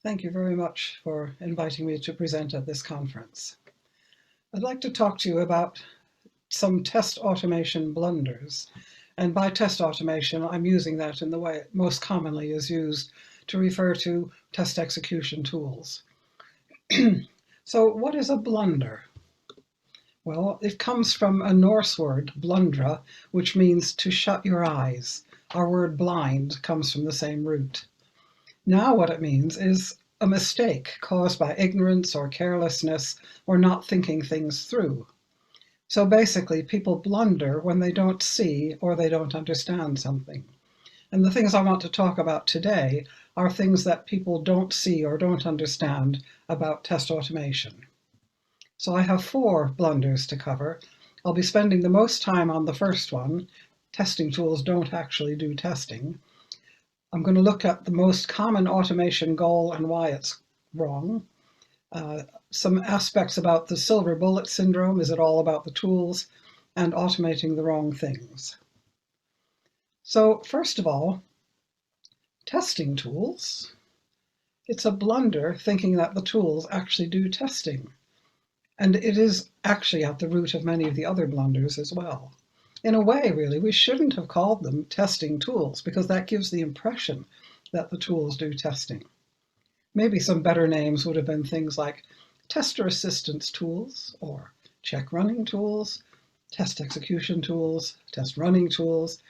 Thank you very much for inviting me to present at this conference. I'd like to talk to you about some test automation blunders. And by test automation, I'm using that in the way it most commonly is used to refer to test execution tools. So what is a blunder? Well, it comes from a Norse word, blundra, which means to shut your eyes. Our word blind comes from the same root. Now what it means is a mistake caused by ignorance or carelessness or not thinking things through. So basically, people blunder when they don't see or they don't understand something. And the things I want to talk about today are things that people don't see or don't understand about test automation. So I have 4 blunders to cover. I'll be spending the most time on the first one. Testing tools don't actually do testing. I'm going to look at the most common automation goal and why it's wrong. Some aspects about the silver bullet syndrome, is it all about the tools, and automating the wrong things. So first of all, testing tools. It's a blunder thinking that the tools actually do testing. And it is actually at the root of many of the other blunders as well. In a way, really, we shouldn't have called them testing tools because that gives the impression that the tools do testing. Maybe some better names would have been things like tester assistance tools, or check running tools, test execution tools, test running tools,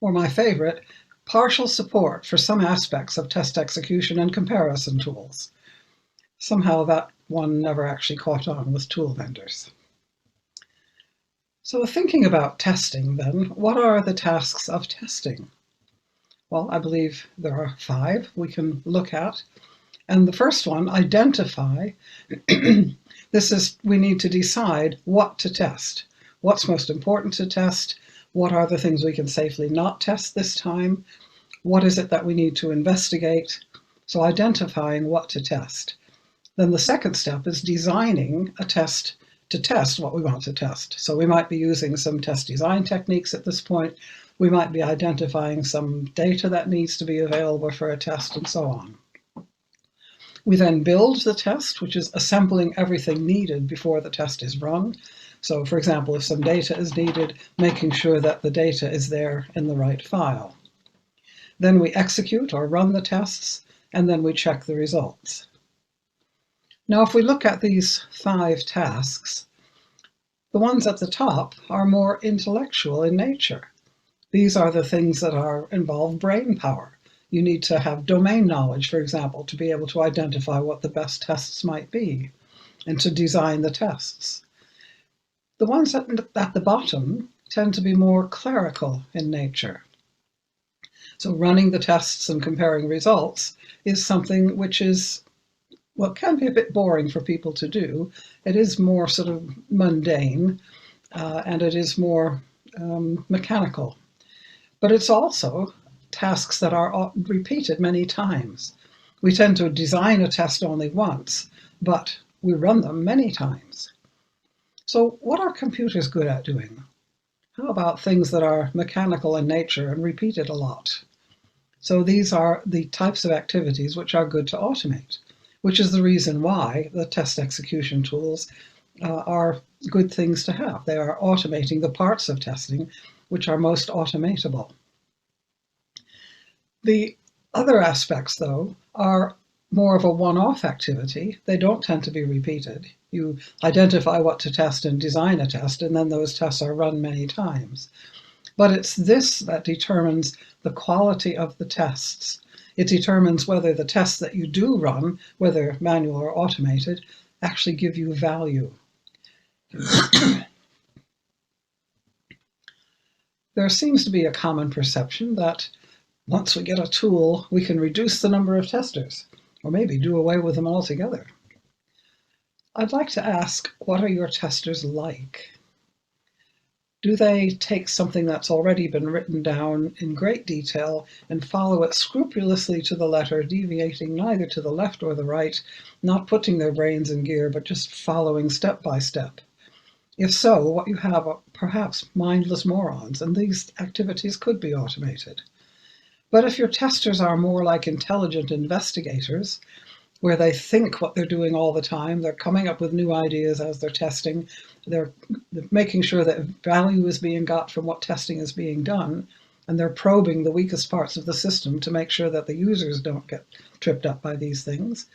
or my favorite, partial support for some aspects of test execution and comparison tools. Somehow that one never actually caught on with tool vendors. So thinking about testing then, what are the tasks of testing? Well, I believe there are 5 we can look at. And the first one, identify. We need to decide what to test. What's most important to test? What are the things we can safely not test this time? What is it that we need to investigate? So identifying what to test. Then the second step is designing a test to test what we want to test. So we might be using some test design techniques at this point. We might be identifying some data that needs to be available for a test and so on. We then build the test, which is assembling everything needed before the test is run. So for example, if some data is needed, making sure that the data is there in the right file. Then we execute or run the tests, and then we check the results. Now, if we look at these 5 tasks, the ones at the top are more intellectual in nature. These are the things that involve brain power. You need to have domain knowledge, for example, to be able to identify what the best tests might be and to design the tests. The ones at the bottom tend to be more clerical in nature. So running the tests and comparing results is something which is, well, can be a bit boring for people to do. It is more sort of mundane, and it is more mechanical. But it's also tasks that are repeated many times. We tend to design a test only once, but we run them many times. So what are computers good at doing? How about things that are mechanical in nature and repeated a lot? So these are the types of activities which are good to automate, which is the reason why the test execution tools are good things to have. They are automating the parts of testing which are most automatable. The other aspects, though, are more of a one-off activity. They don't tend to be repeated. You identify what to test and design a test, and then those tests are run many times. But it's this that determines the quality of the tests. It determines whether the tests that you do run, whether manual or automated, actually give you value. There seems to be a common perception that once we get a tool, we can reduce the number of testers, or maybe do away with them altogether. I'd like to ask, what are your testers like? Do they take something that's already been written down in great detail and follow it scrupulously to the letter, deviating neither to the left or the right, not putting their brains in gear, but just following step by step? If so, what you have are perhaps mindless morons, and these activities could be automated. But if your testers are more like intelligent investigators, where they think what they're doing all the time, they're coming up with new ideas as they're testing, they're making sure that value is being got from what testing is being done, and they're probing the weakest parts of the system to make sure that the users don't get tripped up by these things,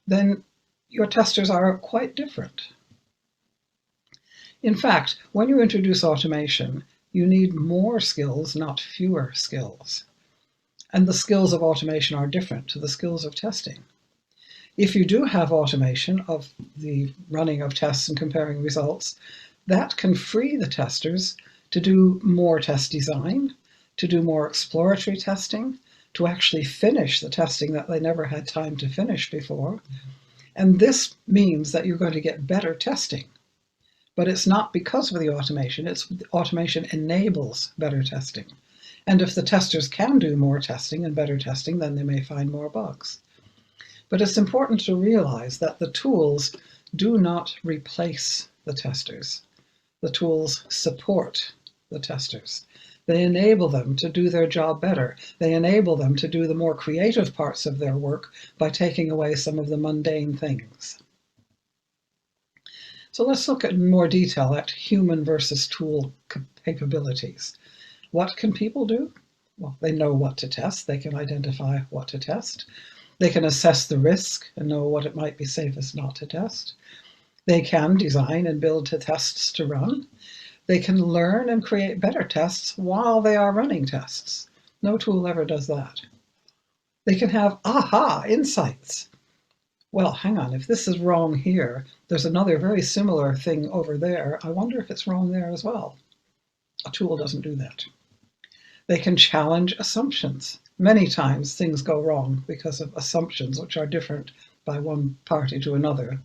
then your testers are quite different. In fact, when you introduce automation, you need more skills, not fewer skills. And the skills of automation are different to the skills of testing. If you do have automation of the running of tests and comparing results, that can free the testers to do more test design, to do more exploratory testing, to actually finish the testing that they never had time to finish before. And this means that you're going to get better testing. But it's not because of the automation, it's automation enables better testing. And if the testers can do more testing and better testing, then they may find more bugs. But it's important to realize that the tools do not replace the testers. The tools support the testers. They enable them to do their job better. They enable them to do the more creative parts of their work by taking away some of the mundane things. So let's look in more detail at human versus tool capabilities. What can people do? Well, they know what to test. They can identify what to test. They can assess the risk and know what it might be safest not to test. They can design and build tests to run. They can learn and create better tests while they are running tests. No tool ever does that. They can have aha insights. Well, hang on, if this is wrong here, there's another very similar thing over there. I wonder if it's wrong there as well. A tool doesn't do that. They can challenge assumptions. Many times things go wrong because of assumptions which are different by one party to another.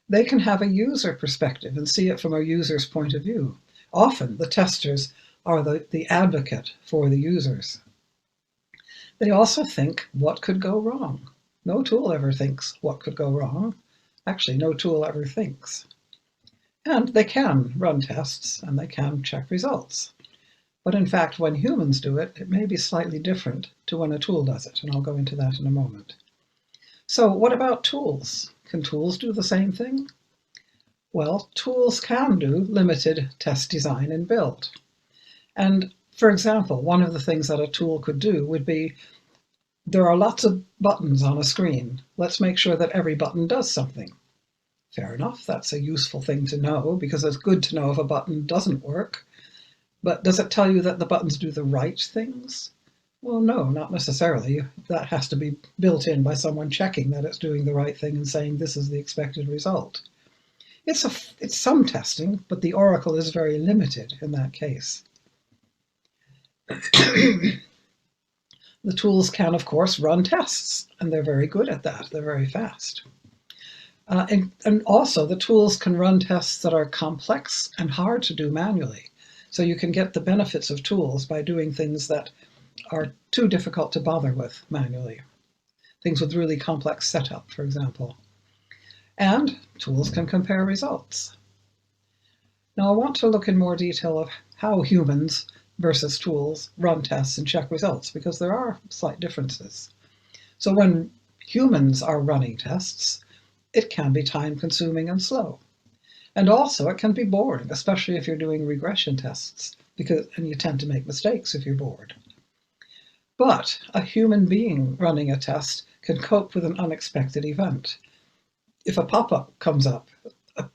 They can have a user perspective and see it from a user's point of view. Often the testers are the advocate for the users. They also think what could go wrong. No tool ever thinks what could go wrong. Actually, no tool ever thinks. And they can run tests and they can check results. But in fact, when humans do it, it may be slightly different to when a tool does it, and I'll go into that in a moment. So what about tools? Can tools do the same thing? Well, tools can do limited test design and build. And for example, one of the things that a tool could do would be, there are lots of buttons on a screen. Let's make sure that every button does something. Fair enough, that's a useful thing to know, because it's good to know if a button doesn't work. But does it tell you that the buttons do the right things? Well, no, not necessarily. That has to be built in by someone checking that it's doing the right thing and saying this is the expected result. It's some testing, but the oracle is very limited in that case. The tools can, of course, run tests, and they're very good at that. They're very fast. And also, the tools can run tests that are complex and hard to do manually. So you can get the benefits of tools by doing things that are too difficult to bother with manually. Things with really complex setup, for example. And tools can compare results. Now I want to look in more detail of how humans versus tools run tests and check results, because there are slight differences. So when humans are running tests, it can be time-consuming and slow. And also it can be boring, especially if you're doing regression tests, and you tend to make mistakes if you're bored. But a human being running a test can cope with an unexpected event. If a pop-up comes up,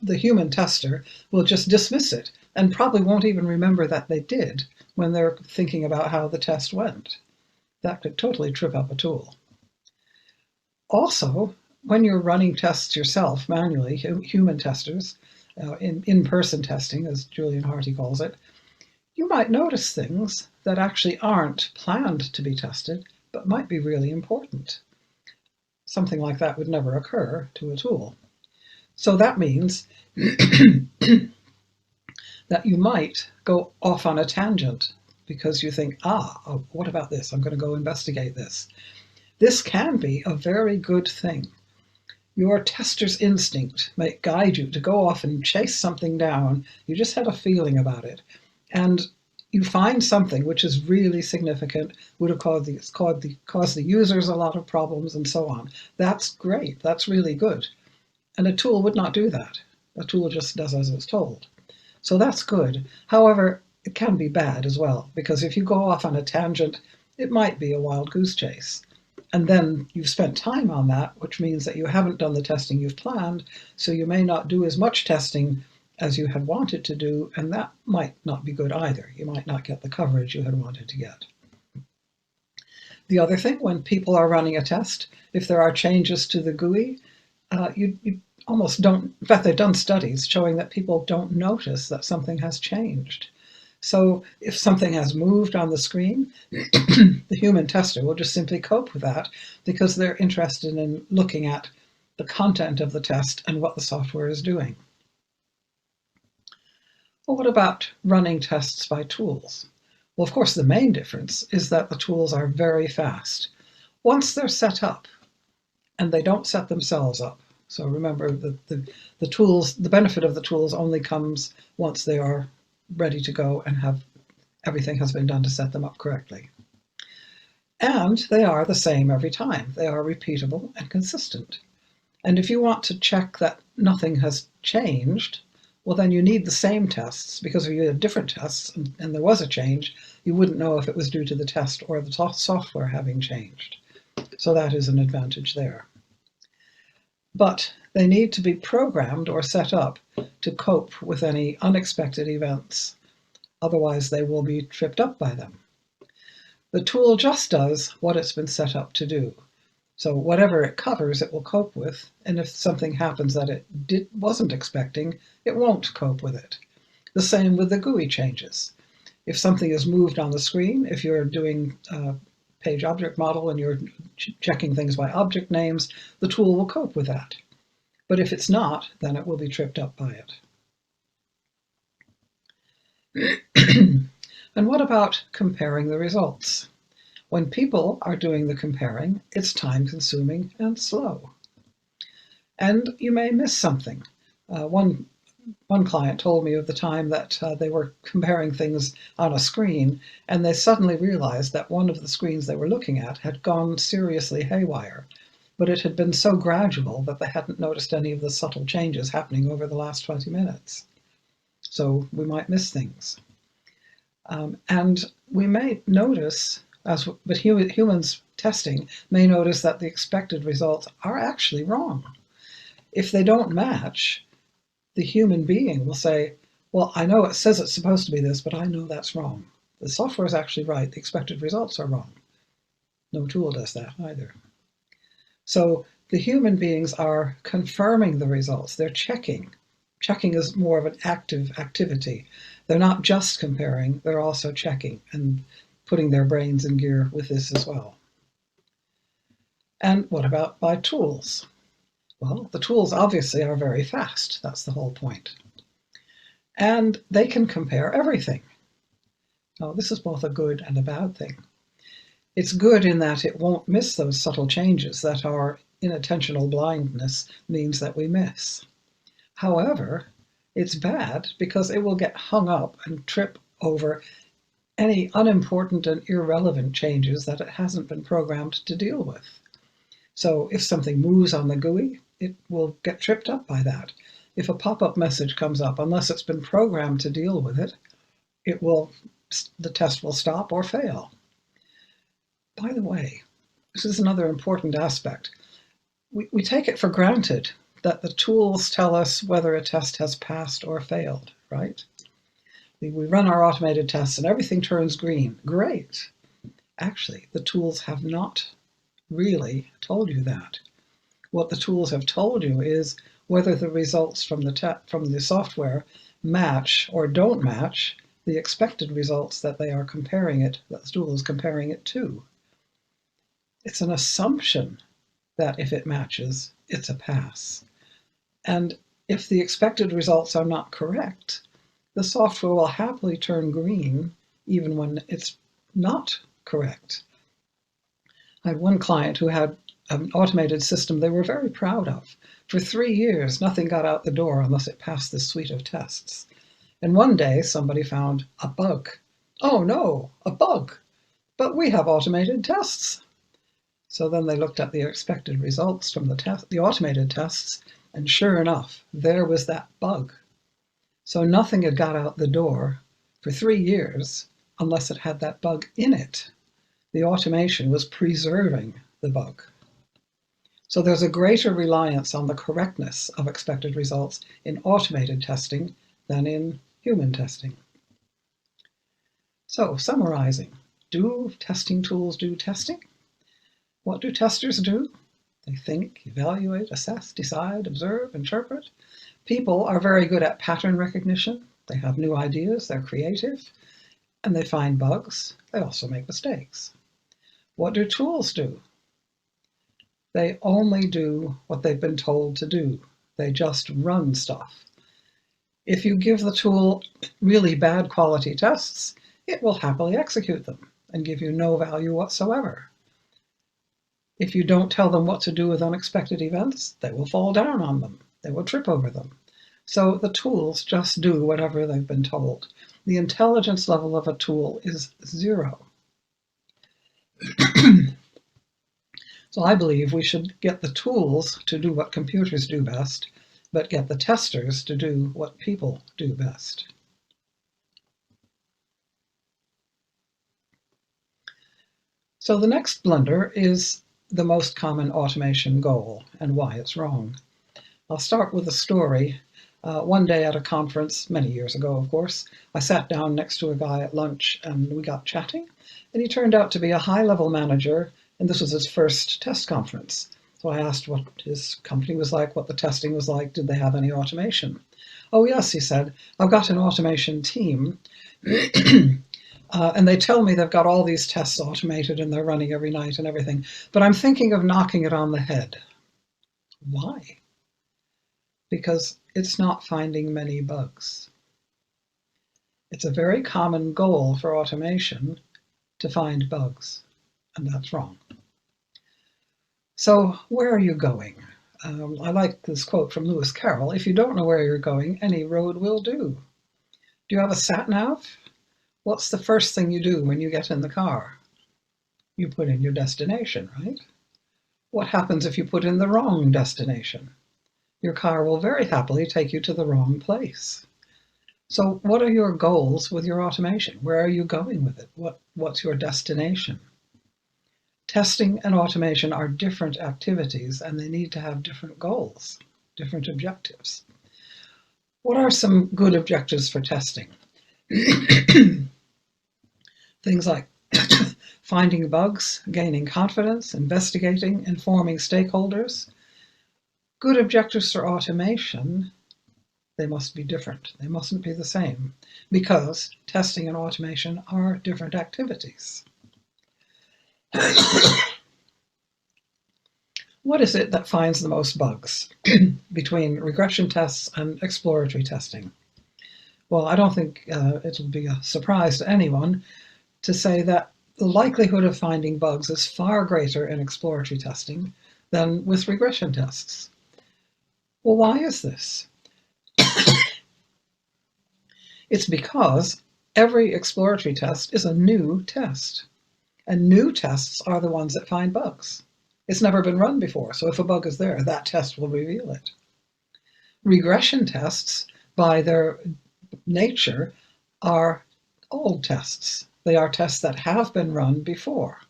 the human tester will just dismiss it and probably won't even remember that they did when they're thinking about how the test went. That could totally trip up a tool. Also, when you're running tests yourself manually, human testers, in-person testing, as Julian Harty calls it, you might notice things that actually aren't planned to be tested, but might be really important. Something like that would never occur to a tool. So that means that you might go off on a tangent because you think, what about this? I'm going to go investigate this. This can be a very good thing. Your tester's instinct might guide you to go off and chase something down. You just had a feeling about it. And you find something which is really significant, would have caused the users a lot of problems and so on. That's great, that's really good. And a tool would not do that. A tool just does as it's told. So that's good. However, it can be bad as well, because if you go off on a tangent, it might be a wild goose chase. And then you've spent time on that, which means that you haven't done the testing you've planned, so you may not do as much testing as you had wanted to do, and that might not be good either. You might not get the coverage you had wanted to get. The other thing, when people are running a test, if there are changes to the GUI, you almost don't, in fact, they've done studies showing that people don't notice that something has changed. So if something has moved on the screen, the human tester will just simply cope with that because they're interested in looking at the content of the test and what the software is doing. Well, what about running tests by tools? Well, of course, the main difference is that the tools are very fast. Once they're set up, and they don't set themselves up. So remember, the tools, the benefit of the tools only comes once they are ready to go and everything has been done to set them up correctly. And they are the same every time. They are repeatable and consistent. And if you want to check that nothing has changed, well, then you need the same tests, because if you had different tests and there was a change, you wouldn't know if it was due to the test or the software having changed. So that is an advantage there. But they need to be programmed or set up to cope with any unexpected events. Otherwise, they will be tripped up by them. The tool just does what it's been set up to do. So whatever it covers, it will cope with, and if something happens that it wasn't expecting, it won't cope with it. The same with the GUI changes. If something is moved on the screen, if you're doing page object model and you're checking things by object names, the tool will cope with that. But if it's not, then it will be tripped up by it. And what about comparing the results? When people are doing the comparing, it's time-consuming and slow. And you may miss something. One client told me of the time that they were comparing things on a screen, and they suddenly realized that one of the screens they were looking at had gone seriously haywire, but it had been so gradual that they hadn't noticed any of the subtle changes happening over the last 20 minutes. So we might miss things. And we may notice, but humans testing may notice that the expected results are actually wrong. If they don't match, the human being will say, well, I know it says it's supposed to be this, but I know that's wrong. The software is actually right. The expected results are wrong. No tool does that either. So the human beings are confirming the results. They're checking. Checking is more of an active activity. They're not just comparing, they're also checking and putting their brains in gear with this as well. And what about by tools? Well, the tools obviously are very fast. That's the whole point. And they can compare everything. Now, this is both a good and a bad thing. It's good in that it won't miss those subtle changes that our inattentional blindness means that we miss. However, it's bad because it will get hung up and trip over any unimportant and irrelevant changes that it hasn't been programmed to deal with. So if something moves on the GUI, it will get tripped up by that. If a pop-up message comes up, unless it's been programmed to deal with it, the test will stop or fail. By the way, this is another important aspect. We take it for granted that the tools tell us whether a test has passed or failed, right? We run our automated tests and everything turns green. Great. Actually, the tools have not really told you that. What the tools have told you is whether the results from the software match or don't match the expected results that the tool is comparing it to. It's an assumption that if it matches, it's a pass. And if the expected results are not correct, the software will happily turn green even when it's not correct. I had one client who had an automated system they were very proud of. For 3 years, nothing got out the door unless it passed this suite of tests. And one day, somebody found a bug Oh no, a bug! But we have automated tests. So then they looked at the expected results from the automated tests, and sure enough, there was that bug. So nothing had got out the door for 3 years unless it had that bug in it. The automation was preserving the bug. So there's a greater reliance on the correctness of expected results in automated testing than in human testing. So summarizing, do testing tools do testing? What do testers do? They think, evaluate, assess, decide, observe, interpret. People are very good at pattern recognition. They have new ideas, they're creative, and they find bugs. They also make mistakes. What do tools do? They only do what they've been told to do. They just run stuff. If you give the tool really bad quality tests, it will happily execute them and give you no value whatsoever. If you don't tell them what to do with unexpected events, they will fall down on them. They will trip over them. So the tools just do whatever they've been told. The intelligence level of a tool is 0. So I believe we should get the tools to do what computers do best, but get the testers to do what people do best. So the next blunder is the most common automation goal and why it's wrong. I'll start with a story. One day at a conference, many years ago, of course, I sat down next to a guy at lunch and we got chatting, and he turned out to be a high-level manager, and this was his first test conference. So I asked what his company was like, what the testing was like, did they have any automation? Oh yes, he said, I've got an automation team, and they tell me they've got all these tests automated and they're running every night and everything, but I'm thinking of knocking it on the head. Why? Because it's not finding many bugs. It's a very common goal for automation to find bugs, and that's wrong. So where are you going? I like this quote from Lewis Carroll, if you don't know where you're going, any road will do. Do you have a sat-nav? What's the first thing you do when you get in the car? You put in your destination, right? What happens if you put in the wrong destination? Your car will very happily take you to the wrong place. So what are your goals with your automation? Where are you going with it? What's your destination? Testing and automation are different activities, and they need to have different goals, different objectives. What are some good objectives for testing? Things like finding bugs, gaining confidence, investigating, informing stakeholders. Good objectives for automation, they must be different. They mustn't be the same, because testing and automation are different activities. What is it that finds the most bugs between regression tests and exploratory testing? Well, I don't think it'll be a surprise to anyone to say that the likelihood of finding bugs is far greater in exploratory testing than with regression tests. Well, why is this? It's because every exploratory test is a new test, and new tests are the ones that find bugs. It's never been run before, so if a bug is there, that test will reveal it. Regression tests, by their nature, are old tests. They are tests that have been run before.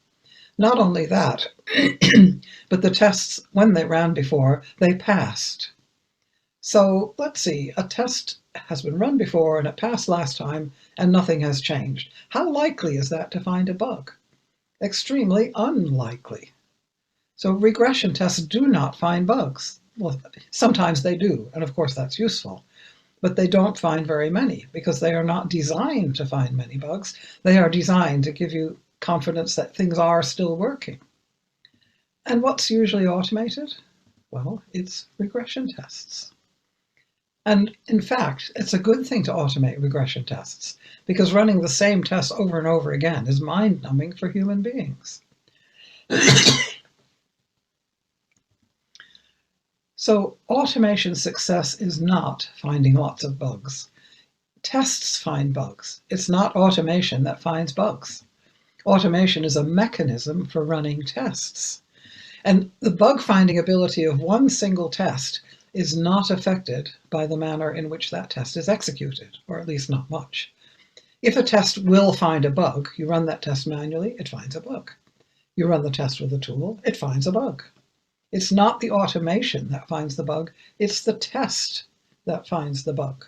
Not only that, but the tests, when they ran before, they passed. So let's see, a test has been run before and it passed last time and nothing has changed. How likely is that to find a bug? Extremely unlikely. So regression tests do not find bugs. Well, sometimes they do, and of course that's useful, but they don't find very many because they are not designed to find many bugs. They are designed to give you confidence that things are still working. And what's usually automated? Well, it's regression tests. And in fact, it's a good thing to automate regression tests because running the same tests over and over again is mind-numbing for human beings. So automation success is not finding lots of bugs. tests find bugs. It's not automation that finds bugs. Automation is a mechanism for running tests. And the bug-finding ability of one single test is not affected by the manner in which that test is executed, or at least not much. If a test will find a bug, you run that test manually, it finds a bug. You run the test with a tool, it finds a bug. It's not the automation that finds the bug, it's the test that finds the bug.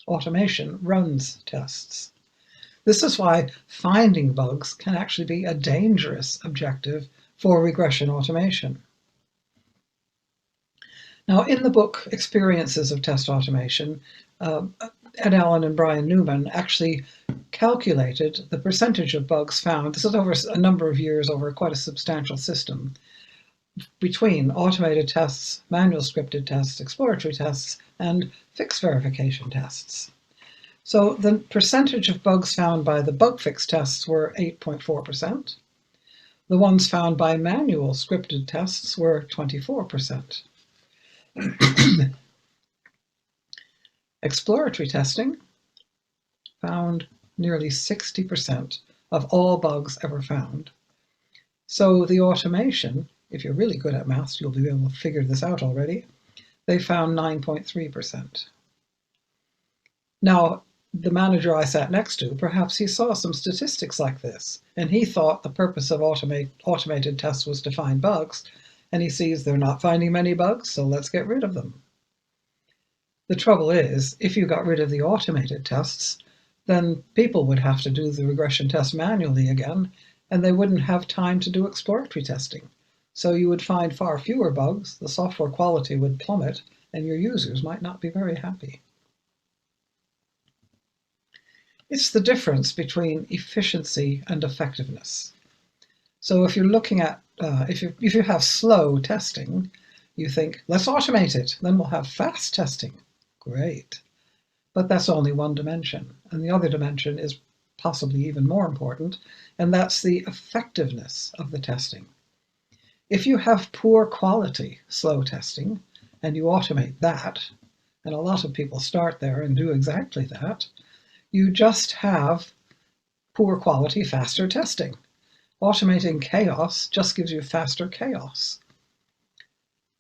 Automation runs tests. This is why finding bugs can actually be a dangerous objective for regression automation. Now, in the book Experiences of Test Automation, Ed Allen and Brian Newman actually calculated the percentage of bugs found, this is over a number of years, over quite a substantial system, between automated tests, manual scripted tests, exploratory tests, and fix verification tests. So the percentage of bugs found by the bug fix tests were 8.4%. The ones found by manual scripted tests were 24%. Exploratory testing found nearly 60% of all bugs ever found. So the automation, if you're really good at maths, you'll be able to figure this out already, they found 9.3%. Now, the manager I sat next to, perhaps he saw some statistics like this, and he thought the purpose of automated tests was to find bugs, and he sees they're not finding many bugs, so let's get rid of them. The trouble is, if you got rid of the automated tests, then people would have to do the regression test manually again, and they wouldn't have time to do exploratory testing. So you would find far fewer bugs, the software quality would plummet, and your users might not be very happy. It's the difference between efficiency and effectiveness. So if you're looking at, if you have slow testing, you think, let's automate it, then we'll have fast testing. Great. But that's only one dimension. And the other dimension is possibly even more important, and that's the effectiveness of the testing. If you have poor quality slow testing, and you automate that, and a lot of people start there and do exactly that, you just have poor quality, faster testing. Automating chaos just gives you faster chaos.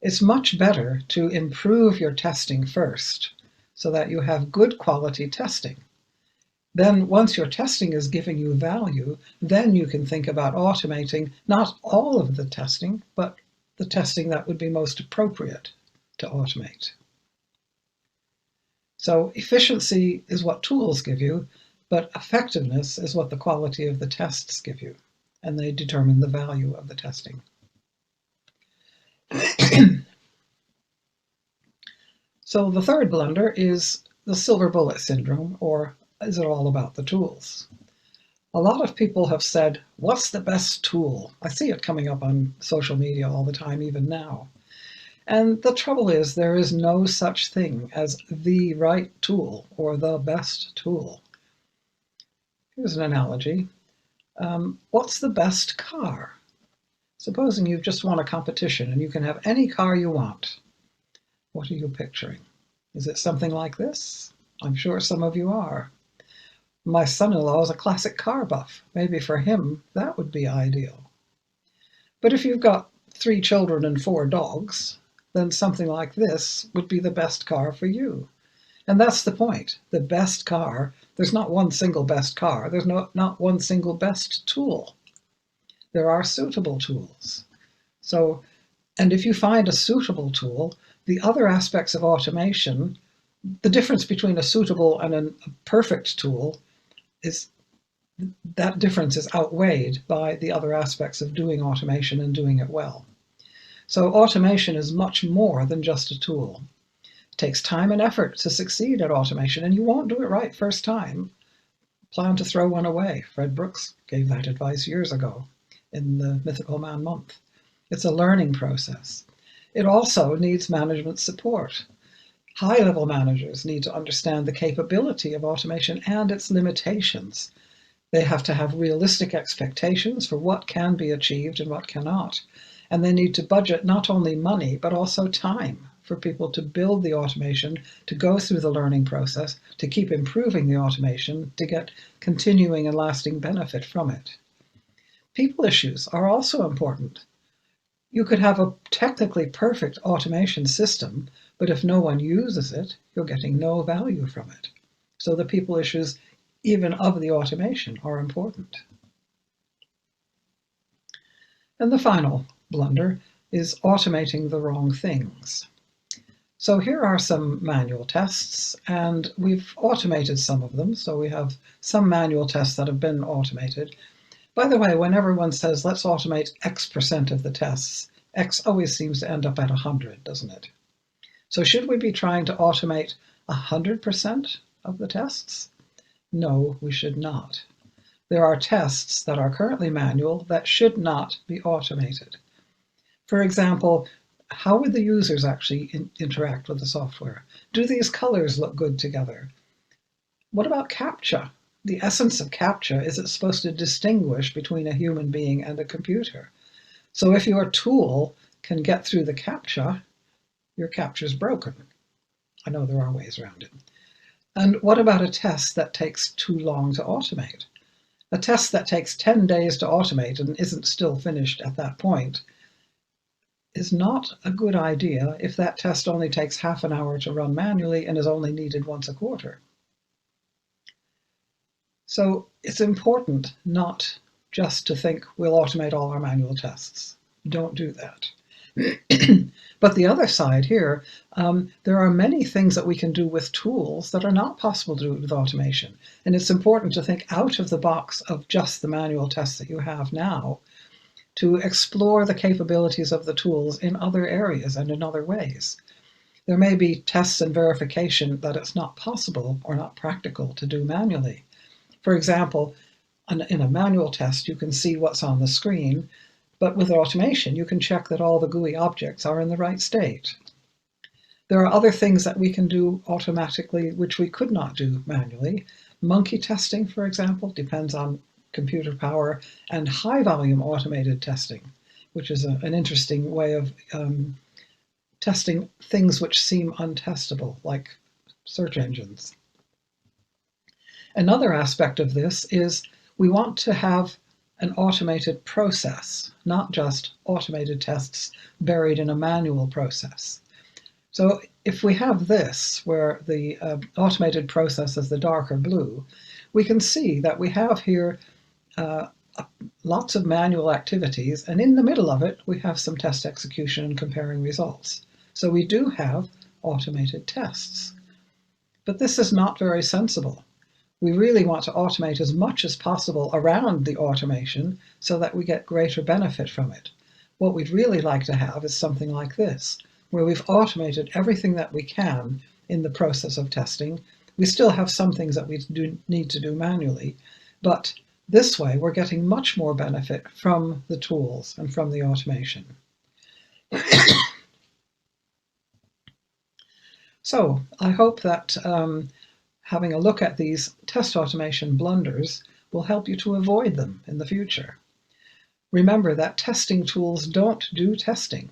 It's much better to improve your testing first so that you have good quality testing. Then once your testing is giving you value, then you can think about automating not all of the testing, but the testing that would be most appropriate to automate. So efficiency is what tools give you, but effectiveness is what the quality of the tests give you, and they determine the value of the testing. So the third blunder is the silver bullet syndrome, or is it all about the tools? A lot of people have said, what's the best tool? I see it coming up on social media all the time, even now. And the trouble is, there is no such thing as the right tool or the best tool. Here's an analogy. What's the best car? Supposing you've just won a competition and you can have any car you want. What are you picturing? Is it something like this? I'm sure some of you are. My son-in-law is a classic car buff. Maybe for him, that would be ideal. But if you've got 3 children and 4 dogs, then something like this would be the best car for you. And that's the point. The best car, there's not one single best car. There's not one single best tool. There are suitable tools. So, and if you find a suitable tool, the other aspects of automation, the difference between a suitable and a perfect tool is that difference is outweighed by the other aspects of doing automation and doing it well. So automation is much more than just a tool. It takes time and effort to succeed at automation, and you won't do it right first time. Plan to throw one away. Fred Brooks gave that advice years ago in the Mythical Man Month. It's a learning process. It also needs management support. High-level managers need to understand the capability of automation and its limitations. They have to have realistic expectations for what can be achieved and what cannot. And they need to budget not only money, but also time for people to build the automation, to go through the learning process, to keep improving the automation, to get continuing and lasting benefit from it. People issues are also important. You could have a technically perfect automation system, but if no one uses it, you're getting no value from it. So the people issues, even of the automation, are important. And the final blunder is automating the wrong things. So here are some manual tests, and we've automated some of them. So we have some manual tests that have been automated. By the way, when everyone says, let's automate X% of the tests, X always seems to end up at 100, doesn't it? So should we be trying to automate 100% of the tests? No, we should not. There are tests that are currently manual that should not be automated. For example, how would the users actually interact with the software? Do these colors look good together? What about CAPTCHA? The essence of CAPTCHA is it's supposed to distinguish between a human being and a computer. So if your tool can get through the CAPTCHA, your CAPTCHA is broken. I know there are ways around it. And what about a test that takes too long to automate? A test that takes 10 days to automate and isn't still finished at that point is not a good idea if that test only takes half an hour to run manually and is only needed once a quarter. So it's important not just to think we'll automate all our manual tests. Don't do that. But the other side here, there are many things that we can do with tools that are not possible to do with automation. And it's important to think out of the box of just the manual tests that you have now, to explore the capabilities of the tools in other areas and in other ways. There may be tests and verification that it's not possible or not practical to do manually. For example, in a manual test, you can see what's on the screen, but with automation, you can check that all the GUI objects are in the right state. There are other things that we can do automatically which we could not do manually. Monkey testing, for example, depends on computer power, and high-volume automated testing, which is an interesting way of testing things which seem untestable, like search engines. Another aspect of this is we want to have an automated process, not just automated tests buried in a manual process. So if we have this, where the automated process is the darker blue, we can see that we have here lots of manual activities, and in the middle of it, we have some test execution and comparing results. So we do have automated tests. But this is not very sensible. We really want to automate as much as possible around the automation so that we get greater benefit from it. What we'd really like to have is something like this, where we've automated everything that we can in the process of testing. We still have some things that we need to do manually, but this way we're getting much more benefit from the tools and from the automation. So I hope that having a look at these test automation blunders will help you to avoid them in the future. Remember that testing tools don't do testing.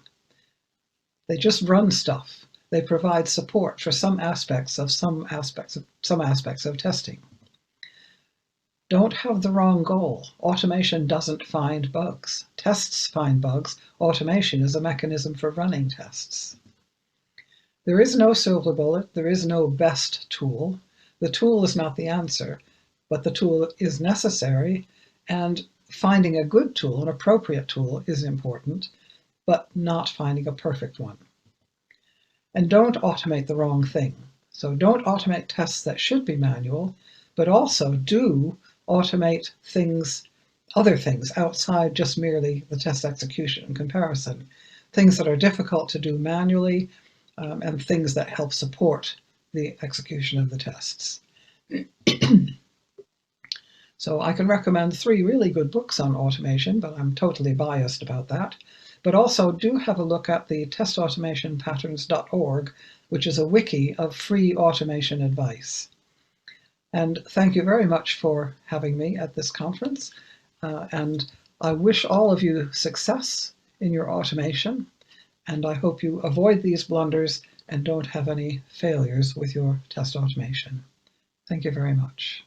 They just run stuff. They provide support for some aspects of testing. Don't have the wrong goal. Automation doesn't find bugs. Tests find bugs. Automation is a mechanism for running tests. There is no silver bullet. There is no best tool. The tool is not the answer, but the tool is necessary, and finding a good tool, an appropriate tool, is important, but not finding a perfect one. And don't automate the wrong thing. So don't automate tests that should be manual, but also do automate things, other things outside just merely the test execution and comparison. Things that are difficult to do manually, and things that help support the execution of the tests. So I can recommend 3 really good books on automation, but I'm totally biased about that. But also do have a look at the testautomationpatterns.org, which is a wiki of free automation advice. And thank you very much for having me at this conference. And I wish all of you success in your automation. And I hope you avoid these blunders and don't have any failures with your test automation. Thank you very much.